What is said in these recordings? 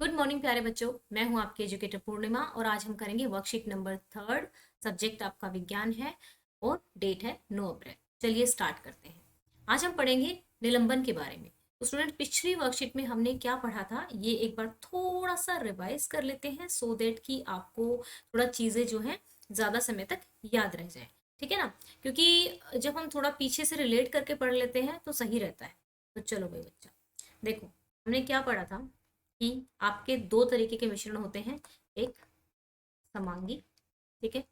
Good morning प्यारे बच्चों। मैं हूं आपकी एजुकेटर पूर्णिमा और आज हम करेंगे वर्कशीट नंबर 3। सब्जेक्ट आपका विज्ञान है और डेट है 9 अप्रैल। चलिए स्टार्ट करते हैं। आज हम पढ़ेंगे निलंबन के बारे में। तो स्टूडेंट, पिछली वर्कशीट में हमने क्या पढ़ा था ये एक बार थोड़ा सा रिवाइज कर लेते हैं सो दैट कि आपको थोड़ा चीजें जो है ज्यादा समय तक याद रह जाए। ठीक है ना? क्योंकि जब हम थोड़ा पीछे से रिलेट करके पढ़ लेते हैं तो सही रहता है। तो चलो भाई बच्चा, देखो हमने क्या पढ़ा था कि आपके दो तरीके के मिश्रण होते हैं। एक समांगी, ठीक है।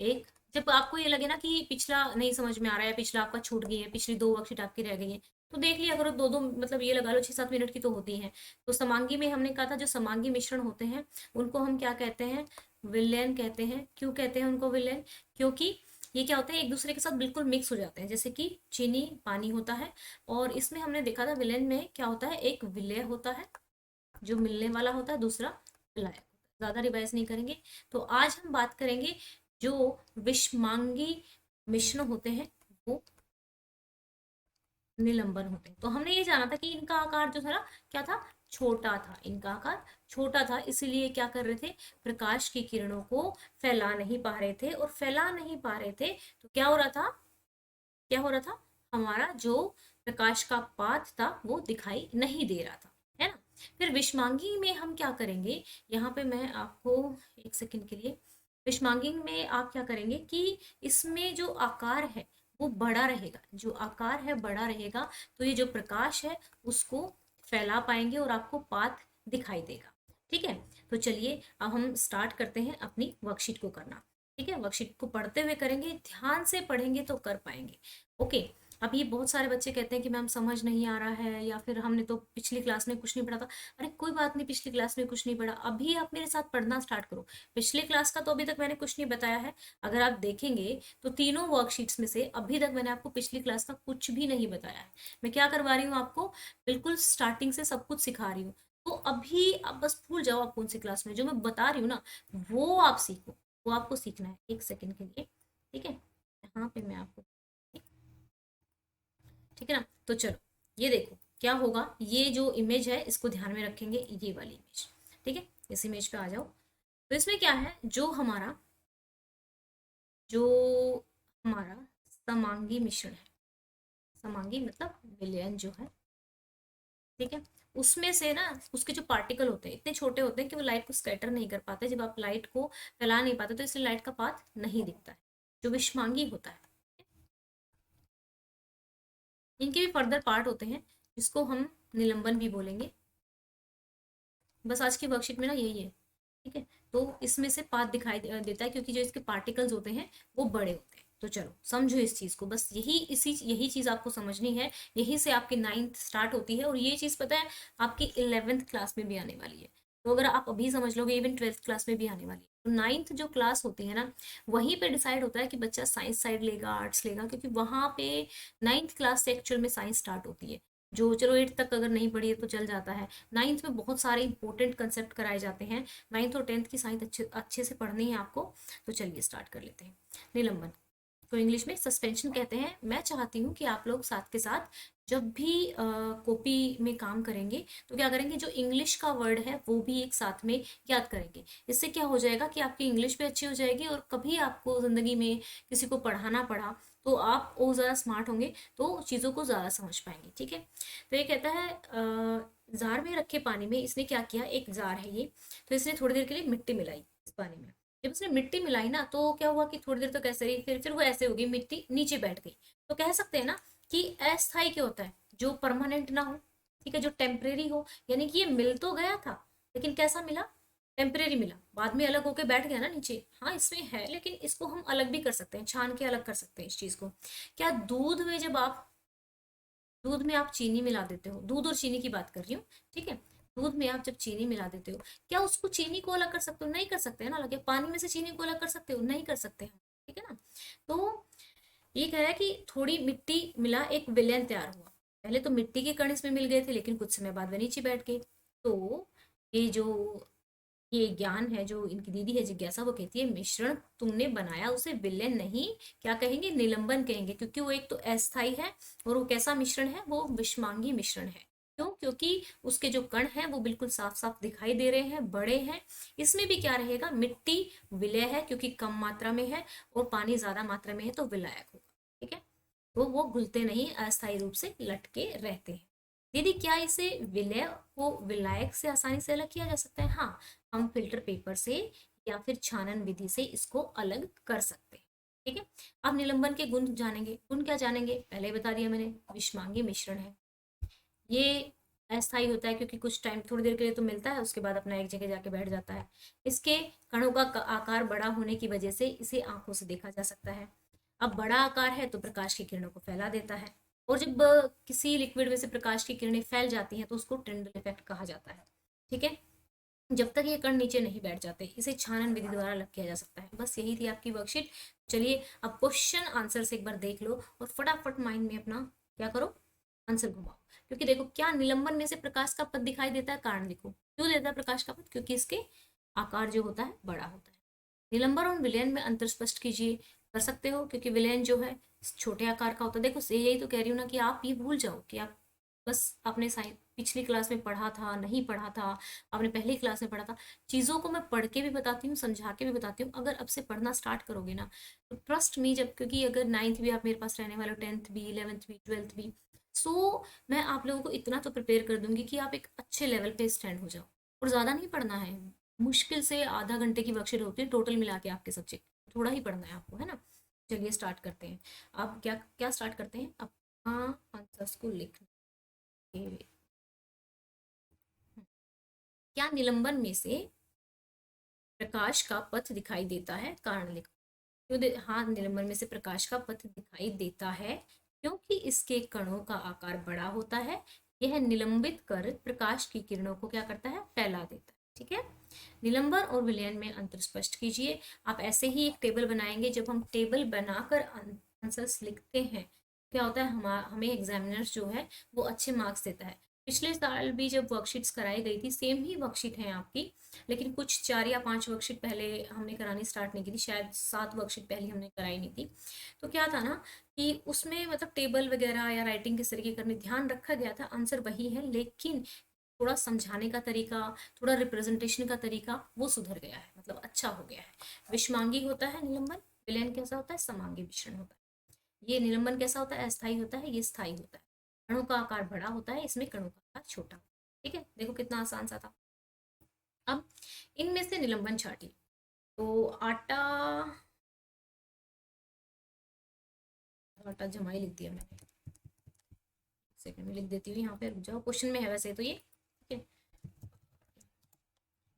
एक, जब आपको ये लगे ना कि पिछला नहीं समझ में आ रहा है, पिछला आपका छूट गई है, पिछली दो वर्कशीट आपकी रह गई है, तो देख लिया करो। दो दो मतलब ये लगा लो 6-7 मिनट की तो होती है। तो समांगी में हमने कहा था जो समांगी मिश्रण होते हैं उनको हम क्या कहते हैं? विलयन कहते हैं। क्यों कहते हैं उनको विलयन? क्योंकि ये क्या होते हैं, एक दूसरे के साथ बिल्कुल मिक्स हो जाते हैं, जैसे कि चीनी पानी होता है। और इसमें हमने देखा था विलयन में क्या होता है, एक विलय होता है जो मिलने वाला होता है, दूसरा विलायक। ज्यादा रिवाइज नहीं करेंगे। तो आज हम बात करेंगे जो विषमांगी मिश्रण होते हैं वो निलंबन होते हैं। तो हमने ये जाना था कि इनका आकार जो था ना, क्या था? छोटा था। इनका आकार छोटा था, इसीलिए क्या कर रहे थे? प्रकाश की किरणों को फैला नहीं पा रहे थे। और फैला नहीं पा रहे थे तो क्या हो रहा था? क्या हो रहा था? हमारा जो प्रकाश का पाथ था वो दिखाई नहीं दे रहा था, है ना? फिर विषमांगी में हम क्या करेंगे? यहाँ पे मैं आपको एक सेकंड के लिए, विषमांगी में आप क्या करेंगे कि इसमें जो आकार है वो बड़ा रहेगा। जो आकार है बड़ा रहेगा तो ये जो प्रकाश है उसको फैला पाएंगे और आपको पाथ दिखाई देगा। ठीक है? तो चलिए अब हम स्टार्ट करते हैं अपनी वर्कशीट को करना। ठीक है? वर्कशीट को पढ़ते हुए करेंगे, ध्यान से पढ़ेंगे तो कर पाएंगे। ओके। अब ये बहुत सारे बच्चे कहते हैं कि मैम समझ नहीं आ रहा है, या फिर हमने तो पिछली क्लास में कुछ नहीं पढ़ा था। अरे कोई बात नहीं, पिछली क्लास में कुछ नहीं पढ़ा, अभी आप मेरे साथ पढ़ना स्टार्ट करो। पिछली क्लास का तो अभी तक मैंने कुछ नहीं बताया है। अगर आप देखेंगे तो तीनों वर्कशीट्स में से अभी तक मैंने आपको पिछली क्लास का कुछ भी नहीं बताया है। मैं क्या करवा रही हूँ आपको? बिल्कुल स्टार्टिंग से सब कुछ सिखा रही हूँ। तो अभी आप बस भूल जाओ आप कौन सी क्लास में, जो मैं बता रही हूँ ना वो आप सीखो। वो आपको सीखना है, एक सेकंड के लिए। ठीक है? यहाँ पे मैं आपको, ठीक है ना? तो चलो ये देखो क्या होगा। ये जो इमेज है इसको ध्यान में रखेंगे, ये वाली इमेज। ठीक है? इस इमेज पे आ जाओ। तो इसमें क्या है, जो हमारा समांगी मिश्रण है। समांगी मतलब विलयन जो है, ठीक है, उसमें से ना उसके जो पार्टिकल होते हैं इतने छोटे होते हैं कि वो लाइट को स्कैटर नहीं कर पाते। जब आप लाइट को फैला नहीं पाते तो इसलिए लाइट का पाथ नहीं दिखता है, जो विषमांगी होता है। इनके भी फर्दर पार्ट होते हैं जिसको हम निलंबन भी बोलेंगे। बस आज की वर्कशीट में ना यही है। ठीक है? तो इसमें से पाथ दिखाई देता है क्योंकि जो इसके पार्टिकल्स होते हैं वो बड़े होते हैं। तो चलो समझो इस चीज को, बस यही चीज आपको समझनी है। यही से आपकी 9th स्टार्ट होती है और ये चीज पता है आपकी 11th क्लास में भी आने वाली है। तो अगर आप अभी समझ लोगे इवन 12th क्लास में भी आने वाली है। तो 9th जो क्लास होती है ना, वहीं पे डिसाइड होता है कि बच्चा साइंस साइड लेगा आर्ट्स लेगा, क्योंकि वहां पे 9th क्लास से एक्चुअल में साइंस स्टार्ट होती है। जो चलो 8th तक अगर नहीं पढ़ी है तो चल जाता है। 9th में बहुत सारे इंपॉर्टेंट कंसेप्ट कराए जाते हैं। 9th और 10th की साइंस अच्छे अच्छे से पढ़नी है आपको। तो चलिए स्टार्ट कर लेते हैं। निलंबन को इंग्लिश में सस्पेंशन कहते हैं। मैं चाहती हूँ कि आप लोग साथ के साथ जब भी कॉपी में काम करेंगे तो क्या करेंगे, जो इंग्लिश का वर्ड है वो भी एक साथ में याद करेंगे। इससे क्या हो जाएगा कि आपकी इंग्लिश भी अच्छी हो जाएगी और कभी आपको ज़िंदगी में किसी को पढ़ाना पड़ा तो आप और ज़्यादा स्मार्ट होंगे, तो चीज़ों को ज़्यादा समझ पाएंगे। ठीक है? तो ये कहता है जार में रखे पानी में इसने क्या किया, एक जार है ये, तो इसने थोड़ी देर के लिए मिट्टी मिलाई इस पानी में। जब उसने मिट्टी मिलाई ना तो क्या हुआ कि थोड़ी देर तक ऐसे रही, फिर वो ऐसे हो गई, मिट्टी नीचे बैठ गई। तो कह सकते हैं ना कि अस्थाई क्या होता है, जो परमानेंट ना हो। ठीक है? जो टेम्परेरी हो। यानी कि ये मिल तो गया था लेकिन कैसा मिला? टेम्परेरी मिला, बाद में अलग होके बैठ गया ना नीचे। हाँ इसमें है, लेकिन इसको हम अलग भी कर सकते हैं, छान के अलग कर सकते हैं इस चीज को। क्या दूध में आप चीनी मिला देते हो, दूध और चीनी की बात कर रही हूँ। ठीक है? दूध में आप जब चीनी मिला देते हो, क्या उसको चीनी को अलग कर सकते हो? नहीं कर सकते हैं ना। अलग, पानी में से चीनी को अलग कर सकते हो? नहीं कर सकते हैं। ठीक है ना? तो ये कह रहा है कि थोड़ी मिट्टी मिला, एक विलयन तैयार हुआ। पहले तो मिट्टी के कण इसमें मिल गए थे लेकिन कुछ समय बाद वे नीचे बैठ गए। तो ये जो ये ज्ञान है, जो इनकी दीदी है जिज्ञासा, वो कहती है मिश्रण तुमने बनाया उसे विलयन नहीं, क्या कहेंगे, निलंबन कहेंगे, क्योंकि वो एक तो अस्थाई है और वो कैसा मिश्रण है, वो विषमांगी मिश्रण है। क्यों? क्योंकि उसके जो कण हैं वो बिल्कुल साफ साफ दिखाई दे रहे हैं, बड़े हैं। इसमें भी क्या रहेगा, मिट्टी विलय है क्योंकि कम मात्रा में है, और पानी ज्यादा मात्रा में है तो विलायक होगा। ठीक है, तो वो घुलते नहीं, अस्थायी रूप से लटके रहते हैं। दीदी क्या इसे विलय को विलायक से आसानी से अलग किया जा सकता है? हाँ, हम फिल्टर पेपर से या फिर छानन विधि से इसको अलग कर सकते हैं। ठीक है, अब निलंबन के गुण जानेंगे। गुण क्या जानेंगे? पहले बता दिया मैंने, विषमांगी मिश्रण है। ये अस्थायी होता है क्योंकि कुछ टाइम, थोड़ी देर के लिए तो मिलता है, उसके बाद अपना एक जगह जाके बैठ जाता है। इसके कणों का आकार बड़ा होने की वजह से इसे आंखों से देखा जा सकता है। अब बड़ा आकार है तो प्रकाश की किरणों को फैला देता है, और जब किसी लिक्विड में से प्रकाश की किरणें फैल जाती हैं तो उसको टिंडल इफेक्ट कहा जाता है। ठीक है, जब तक ये कण नीचे नहीं बैठ जाते, इसे छानन विधि द्वारा अलग किया जा सकता है। बस यही थी आपकी वर्कशीट। चलिए अब क्वेश्चन आंसर से एक बार देख लो और फटाफट माइंड में अपना क्या करो, आंसर घुमाओ। क्योंकि देखो, क्या निलंबन में से प्रकाश का पथ दिखाई देता है? कारण लिखो। क्यों देता है प्रकाश का पथ? क्योंकि इसके आकार जो होता है बड़ा होता है। निलंबन और विलयन में अंतर स्पष्ट कीजिए। कर सकते हो, क्योंकि विलयन जो है छोटे आकार का होता है। देखो यही तो कह रही हूँ ना कि आप ये भूल जाओ कि आप बस आपने साइंस पिछली क्लास में पढ़ा था, नहीं पढ़ा था, आपने पहली क्लास में पढ़ा था। चीज़ों को मैं पढ़ के भी बताती हूँ, समझा के भी बताती हूँ। अगर अब से पढ़ना स्टार्ट करोगे ना तो ट्रस्ट मी, जब, क्योंकि अगर 9th भी आप मेरे पास रहने वाले हो, 10th भी, 11th भी, 12th भी, सो मैं आप लोगों को इतना तो प्रिपेयर कर दूंगी कि आप एक अच्छे लेवल पे स्टैंड हो जाओ। और ज़्यादा नहीं पढ़ना है, मुश्किल से आधा घंटे की वर्कशीट होती है टोटल मिला के आपके सब्जेक्ट, थोड़ा ही पढ़ना है आपको, है ना। चलिए स्टार्ट करते हैं। अब क्या क्या स्टार्ट करते हैं? अब हाँ, आंसर्स को लिखना है। क्या निलंबन में से प्रकाश का पथ दिखाई देता है? कारण लिखो। हाँ, निलंबन में से प्रकाश का पथ दिखाई देता है क्योंकि इसके कणों का आकार बड़ा होता है। यह निलंबित कर प्रकाश की किरणों को क्या करता है? फैला देता है। ठीक है, निलंबन और विलयन में अंतर स्पष्ट कीजिए। आप ऐसे ही एक टेबल बनाएंगे। जब हम टेबल बनाकर आंसर्स लिखते हैं, क्या होता है, हमें एग्जामिनर्स जो है वो अच्छे मार्क्स देता है। पिछले साल भी जब वर्कशीट्स कराई गई थी, सेम ही वर्कशीट है आपकी, लेकिन कुछ 4 या 5 वर्कशीट पहले हमने करानी स्टार्ट नहीं की थी, शायद 7 वर्कशीट पहले हमने कराई नहीं थी। तो क्या था ना कि उसमें मतलब टेबल वगैरह या राइटिंग किस तरीके करने ध्यान रखा गया था। आंसर वही है, लेकिन थोड़ा समझाने का तरीका, थोड़ा रिप्रेजेंटेशन का तरीका वो सुधर गया है, मतलब अच्छा हो गया है। विषमांगी होता है निलंबन, विलयन कैसा होता है? समांगी मिश्रण होता है। ये निलंबन कैसा होता है? अस्थाई होता है, ये स्थाई होता है। कणों का आकार बड़ा होता है, इसमें कणों का आकार छोटा। ठीक है, देखो कितना आसान सा था। अब इनमें से निलंबन छाटिए। तो आटा, आटा जमाई लिख दिया मैंने, सेकंड में लिख देती हूँ यहाँ पे, रुक जाओ, क्वेश्चन में है वैसे तो ये। ठीक है,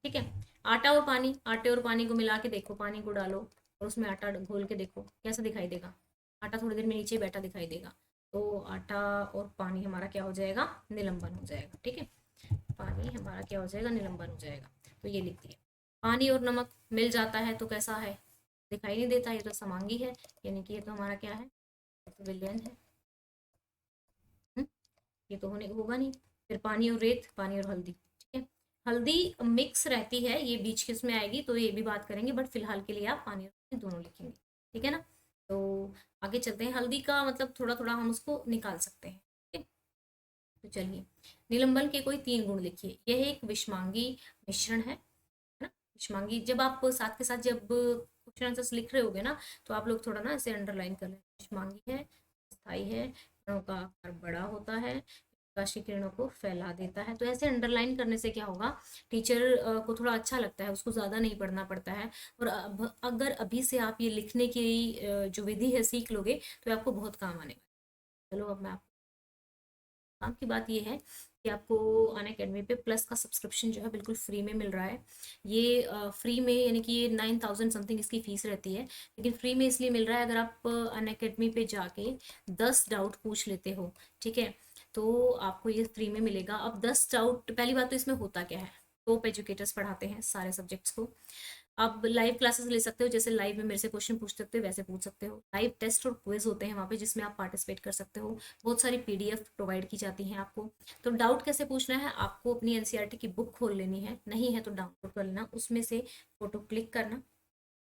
ठीक है। आटा और पानी, आटे और पानी को मिला के देखो, पानी को डालो और उसमें आटा घोल के देखो कैसा दिखाई देगा। आटा थोड़ी देर में नीचे बैठा दिखाई देगा, तो आटा और पानी हमारा क्या हो जाएगा? निलंबन हो जाएगा। ठीक है, पानी हमारा क्या हो जाएगा? निलंबन हो जाएगा। तो ये लिख दिया। पानी और नमक मिल जाता है तो कैसा है? दिखाई नहीं देता, ये तो समांगी है, यानी कि ये तो हमारा क्या है? ये तो विलयन है। हम्म, ये तो होने होगा नहीं। फिर पानी और रेत, पानी और हल्दी। ठीक है, हल्दी मिक्स रहती है, ये बीच के उसमें आएगी तो ये भी बात करेंगे, बट फिलहाल के लिए आप पानी और रेत दोनों लिखेंगे। ठीक है ना। तो आगे चलते हैं। हल्दी का मतलब थोड़ा थोड़ा हम उसको निकाल सकते हैं। ठीक है, तो चलिए, निलंबन के कोई 3 गुण लिखिए। यह एक विषमांगी मिश्रण है ना। विषमांगी, जब आप साथ के साथ जब क्वेश्चन आंसर्स लिख रहे होगे ना, तो आप लोग थोड़ा ना ऐसे अंडरलाइन कर लें। विषमांगी है, स्थायी है, कणों का आकार बड़ा होता है, प्रकाश की किरणों को फैला देता है। तो ऐसे अंडरलाइन करने से क्या होगा, टीचर को थोड़ा अच्छा लगता है, उसको ज़्यादा नहीं पढ़ना पड़ता है। और अब अगर अभी से आप ये लिखने की जो विधि है सीख लोगे तो आपको बहुत काम आने वाला है। चलो अब मैं आपको काम की बात ये है कि आपको अनअकैडमी पे प्लस का सब्सक्रिप्शन जो है बिल्कुल फ्री में मिल रहा है। ये फ्री में, यानी कि ये 9000 समथिंग इसकी फीस रहती है, लेकिन फ्री में इसलिए मिल रहा है अगर आप अनअकैडमी पे जाके 10 डाउट पूछ लेते हो। ठीक है, तो आपको ये फ्री में मिलेगा। अब 10 डाउट, पहली बात तो इसमें होता क्या है, टॉप एजुकेटर्स पढ़ाते हैं सारे सब्जेक्ट्स को। आप लाइव क्लासेस ले सकते हो, जैसे लाइव में मेरे से क्वेश्चन पूछ सकते हो वैसे पूछ सकते हो। लाइव टेस्ट और क्विज होते हैं वहाँ पे जिसमें आप पार्टिसिपेट कर सकते हो। बहुत सारी पीडीएफ प्रोवाइड की जाती हैं आपको। तो डाउट कैसे पूछना है, आपको अपनी एनसीईआरटी की बुक खोल लेनी है, नहीं है तो डाउनलोड कर लेना, उसमें से फोटो क्लिक करना,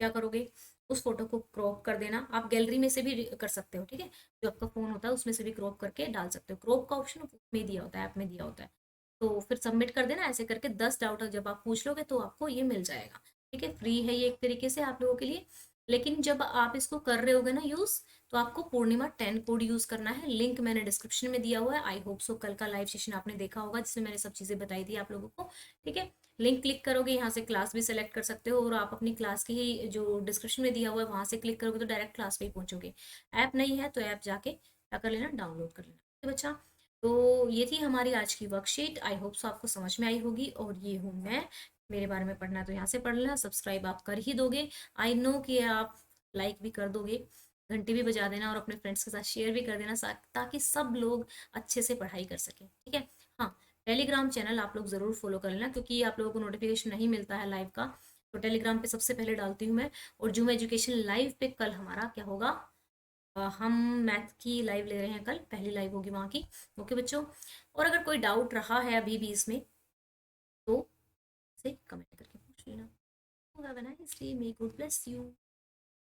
क्या करोगे, उस फोटो को क्रॉप कर देना। आप गैलरी में से भी कर सकते हो, ठीक है, जो आपका फोन होता है उसमें से भी क्रॉप करके डाल सकते हो। क्रॉप का ऑप्शन में दिया होता है, ऐप में दिया होता है। तो फिर सबमिट कर देना। ऐसे करके 10 डाउट जब आप पूछ लोगे तो आपको ये मिल जाएगा, ठीक है। फ्री है ये एक तरीके से आप लोगों के लिए। लेकिन जब आप इसको कर रहे होगे ना यूज, तो आपको पूर्णिमा 10 कोड यूज करना है। लिंक मैंने डिस्क्रिप्शन में दिया हुआ है। आई होप सो कल का लाइव सेशन आपने देखा होगा जिसमें मैंने सब चीजें बताई थी आप लोगों को, ठीक है। लिंक क्लिक करोगे, यहाँ से क्लास भी सेलेक्ट कर सकते हो, और आप अपनी क्लास की ही जो डिस्क्रिप्शन में दिया हुआ है वहां से क्लिक करोगे तो डायरेक्ट क्लास पे ही पहुंचोगे। ऐप नहीं है तो ऐप जाके क्या कर लेना, डाउनलोड कर लेना, ठीक है बच्चा। तो ये थी हमारी आज की वर्कशीट। आई होप सो आपको समझ में आई होगी। और ये हूँ मैं, मेरे बारे में पढ़ना है तो यहाँ से पढ़ लेना। सब्सक्राइब आप कर ही दोगे, आई नो कि आप लाइक भी कर दोगे, घंटी भी बजा देना, और अपने फ्रेंड्स के साथ शेयर भी कर देना, ताकि सब लोग अच्छे से पढ़ाई कर सकें, ठीक है। हाँ, टेलीग्राम चैनल आप लोग ज़रूर फॉलो कर लेना, क्योंकि आप लोगों को नोटिफिकेशन नहीं मिलता है लाइव का। तो टेलीग्राम पे सबसे पहले डालती हूँ मैं। और जूम एजुकेशन लाइव पे कल हमारा क्या होगा, हम मैथ की लाइव ले रहे हैं कल, पहली लाइव होगी वहाँ की। ओके बच्चों, और अगर कोई डाउट रहा है अभी भी इसमें तो से कमेंट करके पूछ लेना। Have a nice day, may God bless you.